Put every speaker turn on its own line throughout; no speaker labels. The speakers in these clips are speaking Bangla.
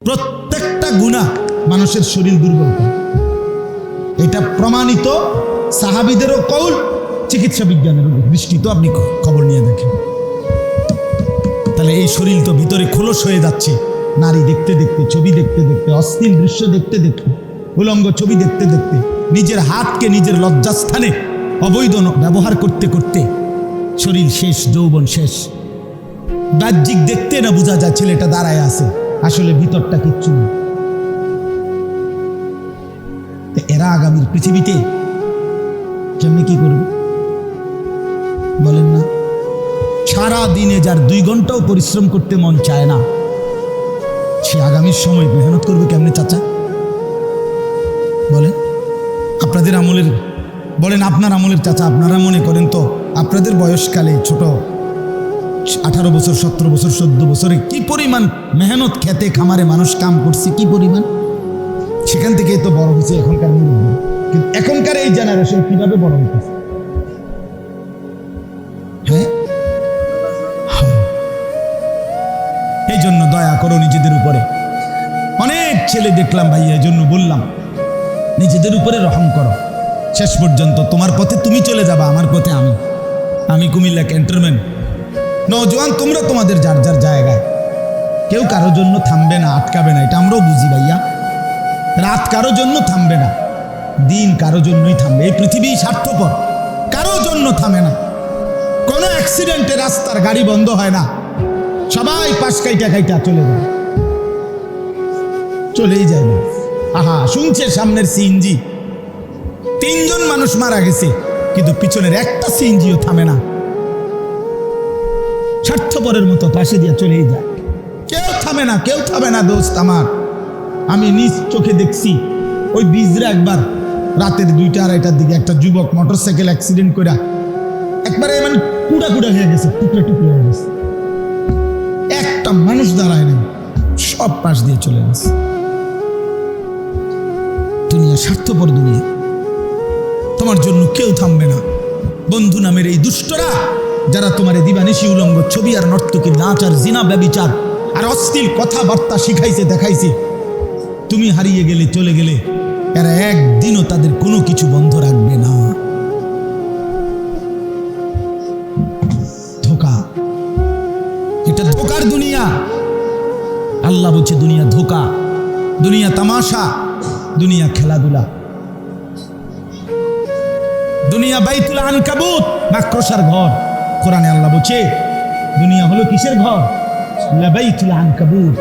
প্রত্যেকটা গুনাহ মানুষের শরীর দুর্বল করে। এটা প্রমাণিত, সাহাবীদেরও কৌল, চিকিৎসা বিজ্ঞানের দৃষ্টিত আপনি খবর নিয়ে দেখেন। তাহলে এই শরীর তো ভিতরে খোলস হয়ে যাচ্ছে, নারী দেখতে দেখতে, ছবি দেখতে দেখতে, অশ্লীল দৃশ্য দেখতে দেখতে, উলঙ্গ ছবি দেখতে দেখতে, নিজের হাতকে নিজের লজ্জাস্থানে অবৈধ ব্যবহার করতে করতে শরীর শেষ, যৌবন শেষ। বাহ্যিক দেখতে না বোঝা যায় ছেলেটা দাঁড়ায় আছে, আসলে ভিতরটা কিচ্ছু নেই। এরা আগামীর পৃথিবীতে কেমনি কি করবে বলেন না? সারা দিনে যার 2 ঘন্টাও পরিশ্রম করতে মন চায় না, সে আগামীর সময় মেহনত করবে কেমনে চাচা বলেন? আপনাদের আমলের বলেন, আপনার আমলের চাচা, আপনারা মনে করেন তো আপনাদের বয়সকালে ছোট 18 বছর, 17 বছর, 14 বছরে কি পরিমাণ মেহনত খেতে খামারে মানুষ কাম করছে, কি পরিমাণ, সেখান থেকে তো বড় হয়েছে এখনকার মুরব্বী। কিন্তু এখনকার এই জেনারেশন কিভাবে বড় হইতেছে? হ্যাঁ, এই জন্য দয়া করো নিজেদের উপরে। অনেক ছেলে দেখলাম ভাইয়া, এই জন্য বললাম নিজেদের উপরে রহম করো। শেষ পর্যন্ত তোমার পথে তুমি চলে যাবা, আমার পথে আমি কুমিল্লা ক্যান্টনমেন্ট। নওজোয়ান তোমরা তোমাদের যার যার জায়গায়, কেউ কারোর জন্য থামবে না, আটকাবে না, এটা আমরাও বুঝি ভাইয়া। রাত কারোর জন্য থামবে না, দিন কারোর জন্যই থামবে। এই পৃথিবী স্বার্থপর, কারোর জন্য থামে না। কোনো অ্যাক্সিডেন্টে রাস্তার গাড়ি বন্ধ হয় না, সবাই পাশ কাইটা কাইটা চলে যায়, চলেই যায় না। আহা, শুনছে সামনের সিএনজি, 3 জন মানুষ মারা গেছে, কিন্তু পিছনের একটা সিএনজিও থামে না, স্বার্থপরের মতো পাশে দিয়ে চলেই যায়। কেউ থামে না, কেউ থামে না দোস্ত আমার। আমি নিজ চোখে দেখছি, ওই বিজরা একবার রাতের 2টা-2:30টার দিকে একটা যুবক মোটরসাইকেল অ্যাক্সিডেন্ট করে একবারে মানে কুড়া কুড়া হয়ে গেছে, টুকরা টুকরা হয়ে গেছে। একটা মানুষ দাঁড়ায় নেই, সব পাশ দিয়ে চলে গেছে। দুনিয়া স্বার্থপর দুনিয়া, তোমার জন্য কেউ থামবে না। বন্ধু নামের এই দুষ্টরা যারা তোমার দিবানিশি উলঙ্গ ছবি আর নর্তকীর নাচ আর জিনা ব্যভিচার আর অশ্লীল কথাবার্তা শিখাইছে, দেখাইছে, তুমি হারিয়ে গেলে, চলে গেলে, এরা একদিনও তাদের কোনো কিছু বন্ধ রাখবে না। ধোঁকা, এটা ধোঁকার দুনিয়া। আল্লাহ বলছে দুনিয়া ধোঁকা, দুনিয়া তামাশা, দুনিয়া খেলাধুলা, দুনিয়া বাইতুল আনকাবুত, মাকড়সার ঘর। কোরআনে আল্লাহ বলছে দুনিয়া হলো কিসের ঘর? লাবাইতুল আনকাবুত,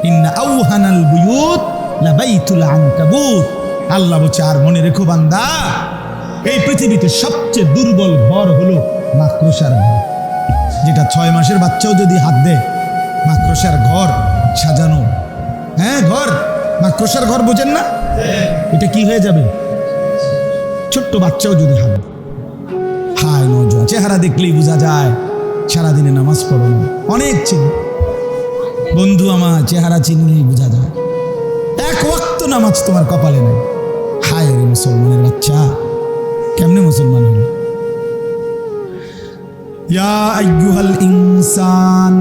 ইন্না আওহানাল বুয়ুত লাবাইতুল আনকাবুত। আল্লাহ বলছে আর মনে রেখো বান্দা, এই পৃথিবীতে সবচেয়ে দুর্বল ঘর হলো মাকড়সার ঘর। যেটা 6 মাসের বাচ্চাও যদি হাত দেয়, মাকড়সার ঘর সাজানো, হ্যাঁ ঘর, মাকড়সার ঘর বোঝেন না? এটা কি হয়ে যাবে? ছোট্ট বাচ্চাও যদি হাত, হায় নওজোয়ান, চেহারা দেখলেই বোঝা যায় সারাদিনে নামাজ পড়ো না। অনেক ছেলে বন্ধু আমার, চেহারা চিনলেই বোঝা যায় 1 ওয়াক্ত নামাজ তোমার কপালে নেই। হায় রে মুসলমানের বাচ্চা, কেমনে মুসলমান হলো? ইয়া আইয়ুহাল ইনসান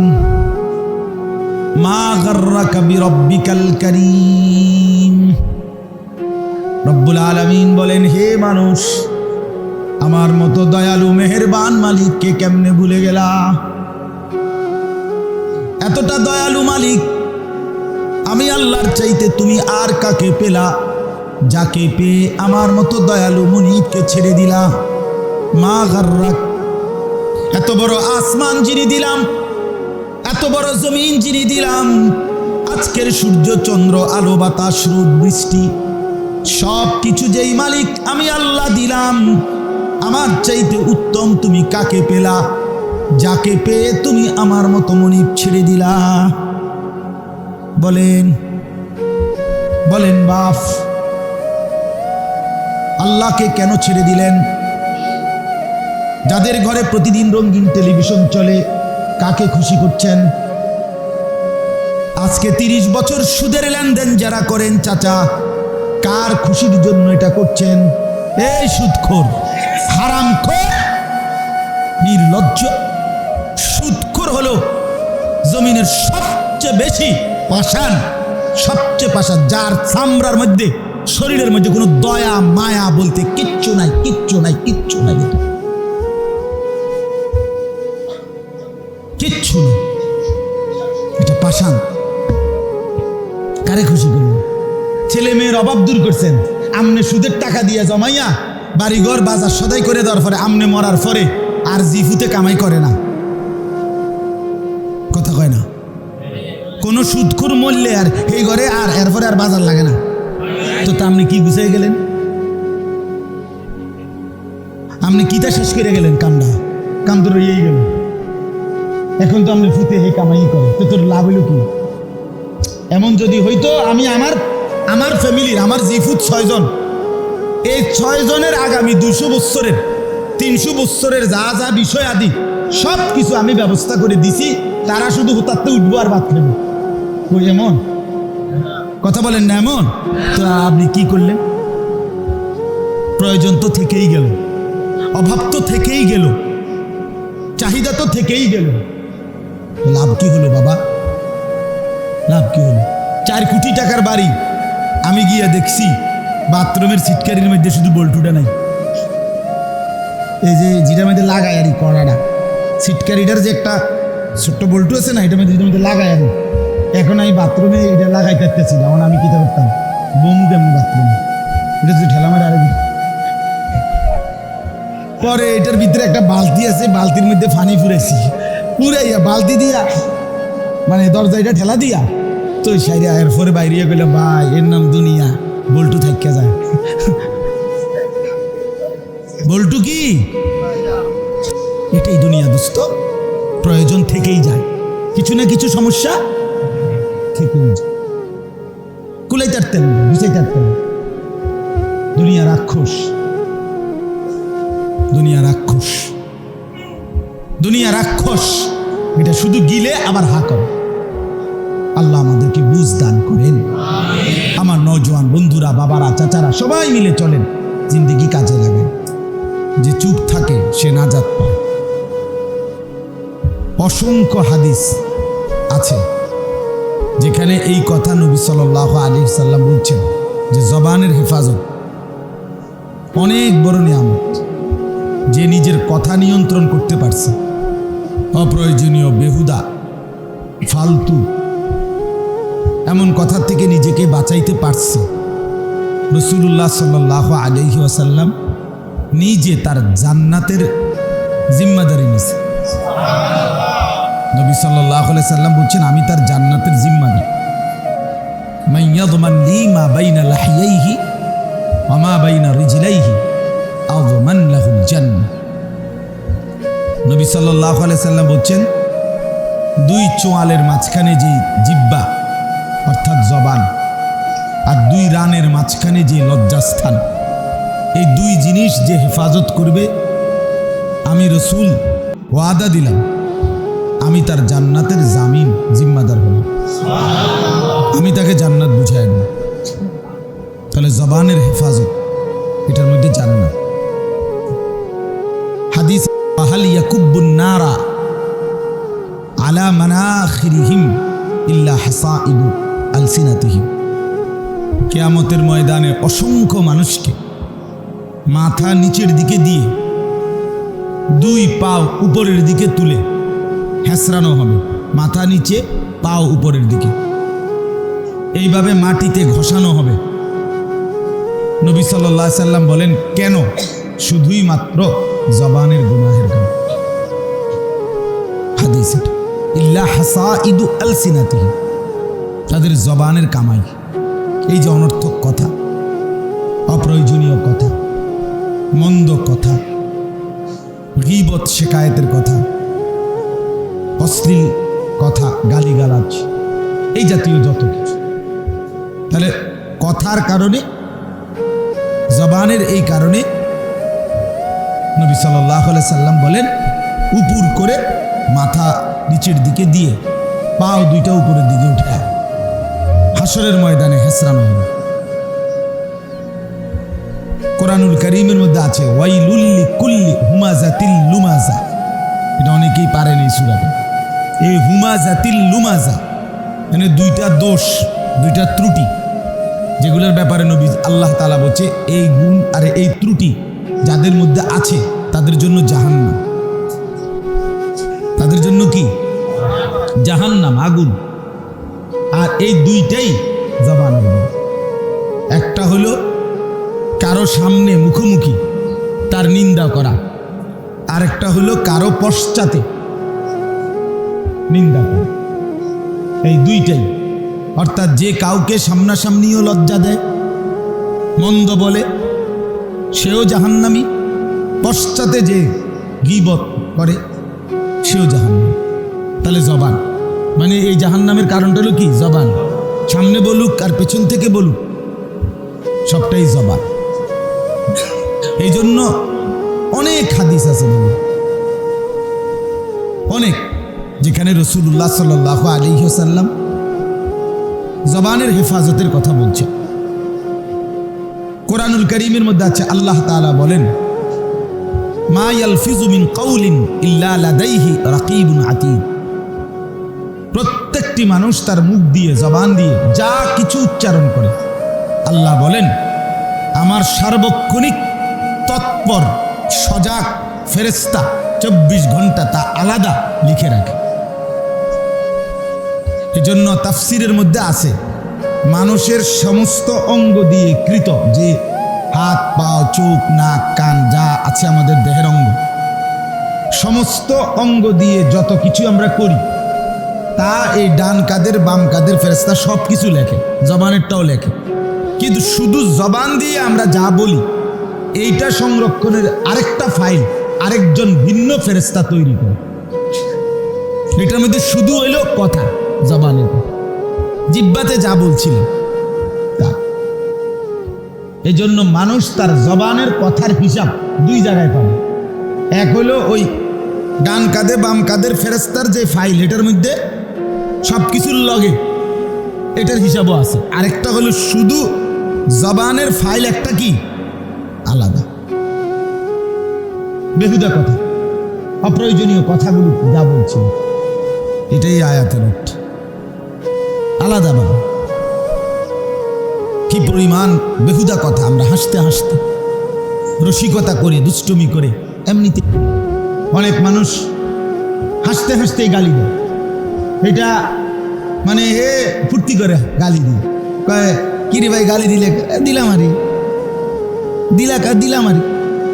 মা গাররাকা বিরাব্বিকাল কারীম। রব্বুল আলামিন বলেন, হে মানুষ, আমার মতো দয়ালু মেহেরবান মালিককে কেমনে ভুলে গেলা? এতটা দয়ালু মালিক আমি আল্লাহর চাইতে তুমি আর কাকে পেলা, যাকে পেয়ে আমার মতো দয়ালু মুনিবকে ছেড়ে দিলা? মা গাররাক, এত বড় আসমান যিনি দিলাম, এত বড় জমিন যিনি দিলাম, আজকের সূর্য চন্দ্র আলো বাতাস রোদ বৃষ্টি সব কিছু যেই মালিক আমি আল্লাহ দিলাম, আমার চাইতে উত্তম তুমি কাকে পেলা, যাকে পেয়ে তুমি আমার মতো মুনিব ছেড়ে দিলা? বলেন বলেন বাপ, আল্লাহকে কেন ছেড়ে দিলেন? যাদের ঘরে প্রতিদিন রঙিন টেলিভিশন চলে, কাকে খুশি করছেন? আজকে 30 বছর সুদের লেনদেন যারা করেন চাচা, কার খুশির জন্য এটা করছেন? এই সুদখোর, হারামখোর, নির্লজ্জ। সুদখোর হলো জমিনের সবচেয়ে বেশি পাষাণ সবচেয়ে পাশান, যার চামড়ার মধ্যে শরীরের মধ্যে কোনো দয়া মায়া বলতে কিচ্ছু নাই, কিচ্ছু নাই, কিচ্ছু নাই, কিচ্ছু নেই। এটা পাষাণ। কারে খুশি করলেন? ছেলে মেয়ের অভাব দূর করছেন। আমনে সুদের টাকা দিয়ে জমাইয়া বাড়িঘর বাজার সদাই করে দেওয়ার পরে আমনে মরার পরে আর জিফুতে কামাই করে না, কথা কয় না। কোনো সুদখোর মরলে আর এই ঘরে আর এরপরে আর বাজার লাগে না। তো তা আপনি কি বুঝে গেলেন? আপনি কিতা শেষ করে গেলেন? কাম তো রয়েই গেল। এখন তো আপনি ফুতে হে কামাই করে, তো তোর লাভ হইল কি? এমন যদি হইতো আমি আমার ফ্যামিলির, আমার জিফুত 6 জন, এই 6 জনের আগামী 200 বৎসরের 300 বৎসরের যা যা বিষয় আদি সব কিছু আমি ব্যবস্থা করে দিছি, তারা শুধু হুতাতে উঠবো আর বাদ নেব। ওই এমন কথা বলেন না? এমন তো আপনি কি করলেন? প্রয়োজন তো থেকেই গেল, অভাব তো থেকেই গেল, চাহিদা তো থেকেই গেল। লাভ কি হলো বাবা? লাভ কি হলো? 4 কোটি টাকার বাড়ি, আমি গিয়া দেখছি বাথরুমের সিটকারির মধ্যে শুধু বল্টুটা নাই, এই যে যেটার মধ্যে লাগায় আর কড়াটা, সিটকারিটার যে একটা ছোট্ট বল্টু আছে না, এটার মধ্যে লাগায় আর। এখন আমি বাথরুমে এটা লাগাই থাকতেছি, যেমন আমি কি করতাম বমু কেমন বাথরুমে, এটা যদি ঠেলা মারে আরেক। পরে এটার ভিতরে একটা বালতি আছে, বালতির মধ্যে পানি ফুরাইছি, পুরাইয়া বালতি দিয়া মানে দরজা এটা ঠেলা দিয়া তো সাইরে আয়ের পরে বাইরে গেলাম, ভাই এর নাম দুনিয়া, বল্টু থাইকা যায়। বল্টু কি? এটাই দুনিয়া দোস্ত। প্রয়োজন থেকেই যায়, কিছু না কিছু সমস্যা থেকেই যায়। কুলাই তারতেন না, বুঝাই তারতেন না। দুনিয়া রাক্ষস, দুনিয়া রাক্ষস, দুনিয়া রাক্ষস। এটা শুধু গিলে আবার হা করে। আল্লাহ আমাদেরকে বুঝ দান করেন। আমার নওজোয়ান বন্ধুরা, বাবারা, চাচারা সবাই মিলে চলেন, জিন্দেগি কাজে লাগে। যে চুপ থাকে সে নাজাত পায়। অসংখ্য হাদিস আছে যেখানে এই কথা নবী সাল্লাল্লাহু আলাইহি সাল্লাম বলছেন যে জবানের হেফাজত অনেক বড় নিয়ামত। যে নিজের কথা নিয়ন্ত্রণ করতে পারছে, অপ্রয়োজনীয়, বেহুদা, ফালতু এমন কথা থেকে নিজেকে বাঁচাইতে পারছে, রাসূলুল্লাহ সাল্লাল্লাহু আলাইহি ওয়াসাল্লাম নিজে তার জান্নাতের জিম্মাদারি নিছে। নবী সাল্লাল্লাহু আলাইহি সাল্লাম বলছেন, আমি তার জান্নাতের জিম্মাদার। মান ইয়াযমান লি মা বাইনা লাহিয়াইহি ওয়া মা বাইনা রিজলাইহি আযমান লাহুল জান্নাহ। নবী সাল্লাল্লাহু আলাইহি সাল্লাম বলছেন, 2 চোয়ালের মাঝখানে যে জিহ্বা অর্থাৎ জবান, আর 2 রানের মাঝখানে যে লজ্জাস্থান, এই 2 জিনিস যে হেফাজত করবে, আমি রাসূল ওয়াদা দিলাম আমি তার জান্নাতের জামিন জিম্মাদার হব, আমি তাকে জান্নাত বুঝাই দেব। তাহলে জবানের হেফাজত, এটার মধ্যে জান্নাত। হাদিস, হাল ইয়াকুব্বুন নারা আলা মানাখিরিহিম ইল্লা হাসাইদু আলসিনাতিহিম। কিয়ামতের ময়দানে অসংখ্য মানুষকে মাথা নিচের দিকে দিয়ে 2 পা উপরের দিকে তুলে হেসরানো হবে। মাথা নিচে, পাও উপরের দিকে, এইভাবে মাটিতে ঘষানো হবে। নবী সাল্লাল্লাহু আলাইহি সাল্লাম বলেন, কেন? শুধুই মাত্র জবানের গুনাহের কারণে। হাদিস ইল্লা হাসাইদু আলসিনাতিহিম, তাদের জবানের কামাই। এই যে অনর্থক কথা, অপ্রয়োজনীয় কথা, মন্দ কথা, গীবত শিকায়েতের কথা, অশ্লীল কথা, গালিগালাজ, এই জাতীয় যত কিছু। তাহলে কথার কারণে, জবানের এই কারণে নবী সাল্লাল্লাহু আলাইহি সাল্লাম বলেন, উপর করে মাথা নিচের দিকে দিয়ে পাও 2টা উপরের দিকে উঠে হাসরের ময়দানে হেসরানো হবে। কোরআনুল কারীমের মধ্যে আছে, ওয়াইলুল লিকুল্লি হুমাযাতিল লুমাযা। এটা অনেকেই পারেন এই সূরাটা। এই হুমাযাতিল লুমাযা মানে 2টা দোষ, দুইটা ত্রুটি, যেগুলোর ব্যাপারে নবী আল্লাহ তাআলা বলছে এই গুণ আর এই ত্রুটি যাদের মধ্যে আছে তাদের জন্য জাহান্নাম। তাদের জন্য কি? জাহান্নাম, আগুন। আর এই দুইটাই জবানের গুণ। একটা হলো কারো সামনে মুখোমুখি তার নিন্দা করা, আর একটা হলো কারো পশ্চাতে নিন্দা করা। এই দুইটাই, অর্থাৎ যে কাউকে সামনাসামনিও লজ্জা দেয়, মন্দ বলে, সেও জাহান্নামী। পশ্চাতে যে গীবত করে সেও জাহান্নামী। তাহলে জবান মানে এই জাহান্নামের কারণটা হলো কি? জবান। সামনে বলুক আর পেছন থেকে বলুক, সবটাই জবান। এই জন্য অনেক হাদিস আছে বলুন, অনেক, যেখানে রাসূলুল্লাহ সাল্লাল্লাহু আলাইহি ওয়াসাল্লাম জবানের হেফাজতের কথা বলছে। কোরআনুল কারীমের মধ্যে আছে, আল্লাহ তাআলা বলেন, মা ইয়ালফিজু মিন কাউলিন ইল্লা লাদাইহি রাকিবুন আতীদ। প্রত্যেকটি মানুষ তার মুখ দিয়ে, জবান দিয়ে যা কিছু উচ্চারণ করে, আল্লাহ বলেন আমার সার্বক্ষণিক তৎপর সজাগ ফেরেশতা 24 ঘন্টা তা আলাদা লিখে রাখে। এজন্য তাফসিরের মধ্যে আছে মানুষের সমস্ত অঙ্গ দিয়ে কৃত, যে হাত, পা, চোখ, নাক, কান যা আছে আমাদের দেহের অঙ্গ, সমস্ত অঙ্গ দিয়ে যত কিছু আমরা করি তা এই ডান কাদের বাম কাদের ফেরেশতা সব কিছু লেখে, জবানেরটাও লেখে। কিন্তু শুধু জবান দিয়ে আমরা যা বলি এইটা সংরক্ষণের আরেকটা ফাইল আরেকজন ভিন্ন ফেরেশতা তৈরি করে। এটার মধ্যে শুধু হইল কথা, জবানের জিহ্বাতে যা বলছিল তা। এই জন্য মানুষ তার জবানের কথার হিসাব দুই জায়গায় পাবে। এক হলো ওই ডান কাঁধে বাম কাঁধের ফেরেশতার যে ফাইল, এটার মধ্যে সব কিছুর লগে এটার হিসাবও আছে। আরেকটা হলো শুধু জবানের ফাইল একটা কি আলাদা, বেহুদা কথা, অপ্রয়োজনীয় কথাগুলো যা বলছিল, এটাই আয়াতের অর্থ। আলাদা ভাবে কি পরিমাণ বেহুদা কথা আমরা হাসতে হাসতে, রসিকতা করে, দুষ্টুমি করে, এমনিতে অনেক মানুষ হাসতে হাসতে গালি দেয়। এটা মানে ফুর্তি করে গালি দিয়ে কয়, কিরে ভাই গালি দিলে? দিলাম আরে, দিলাম আরে,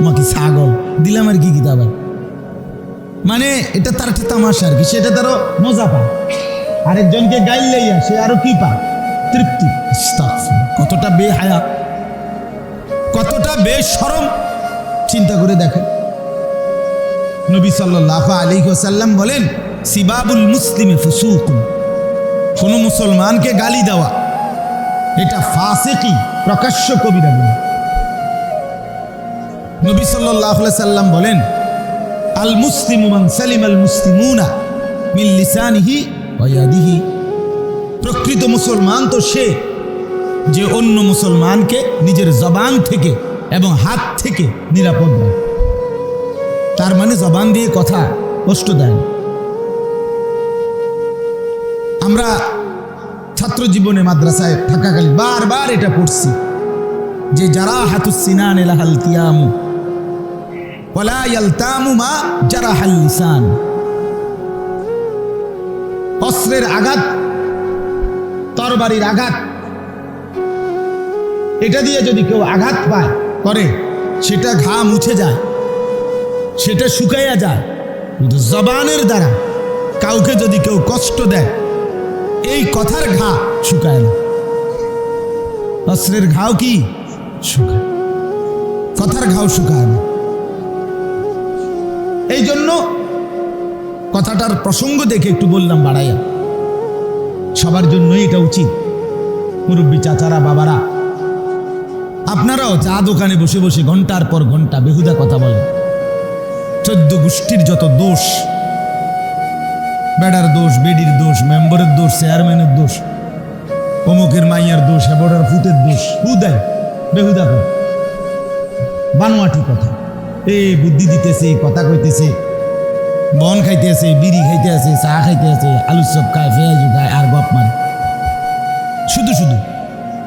আমাকে ছাগল দিলাম আর কি আবার, মানে এটা তার একটা তামাশা আর কি, সেটা তারও মজা পায়। আরেকজনকে গাইল লইয়া সে আরো কি পায়? তৃপ্তি। কতটা বেহায়া, কতটা বেশরম, চিন্তা করে দেখেন। নবী সাল্লাল্লাহু আলাইহি ওয়াসাল্লাম বলেন, সিবাবুল মুসলিমি ফুসুকুন, কোন মুসলমানকে গালি দেওয়া এটা ফাসিকি, প্রকাশ্য কবিরা গুনাহ। নবী সাল্লাল্লাহু আলাইহি ওয়াসাল্লাম বলেন, আল মুসলিমু মান সালিমাল মুসলিমুনা মিন লিসানিহি ওয়া ইয়াদিহি। প্রকৃত মুসলমান তো সে যে অন্য মুসলমানকে নিজের জবান থেকে এবং হাত থেকে নিরাপদ রাখে। তার মানে জবান দিয়ে কথা কষ্ট দেয় না। আমরা ছাত্র জীবনে মাদ্রাসায় থাকাকালীন বারবার এটা পড়ছি যে যারা হাতুস সিনান লাহাল কিয়ামু ওয়ালা ইয়ালতামু মা জারাহাল লিসান। অস্ত্রের আঘাত, তরবারির আঘাত, এটা দিয়ে যদি কেউ আঘাত পায় করে, সেটা ঘা মুছে যায়, সেটা শুকাইয়া যায়। কিন্তু জবানের দ্বারা কাউকে যদি কেউ কষ্ট দেয়, এই কথার ঘা শুকায় না। অস্ত্রের ঘাও কি শুকায়, কথার ঘাও শুকায় না। এই জন্য কথাটার প্রসঙ্গ দেখে একটু বললাম বাড়াইয়া, সবার জন্যই এটা উচিত। মুরব্বী চাচারা, বাবারা, আপনারাও চা দোকানে বসে বসে ঘন্টার পর ঘন্টা বেহুদা কথা বলেন। 14 গোষ্ঠীর যত দোষ, বেড়ার দোষ, বেডির দোষ, মেম্বারের দোষ, চেয়ারম্যানের দোষ, অমুকের মাইয়ার দোষ, হেবড়ার ফুতের দোষ, হুদায় বেহুদা কথা, বানোয়াটি কথা। এই বুদ্ধি দিতেছে, কথা কইতেছে, বন খাইতে আছে, বিড়ি খাইতে আছে, চা খাইতে আছে, আলু চপ খায়, পেঁয়াজু খায়, আর গপ মানে শুধু শুধু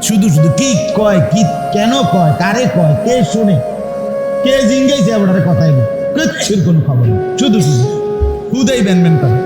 শুধু শুধু কি কয়, কি কেন কয়, কারে কয়, কে শুনে, কে জিঙ্গাইছে ওটার কথাই নেই, কিচ্ছুর কোনো খবর নেই, শুধু শুধু খুদাই ব্যান ব্যান করে।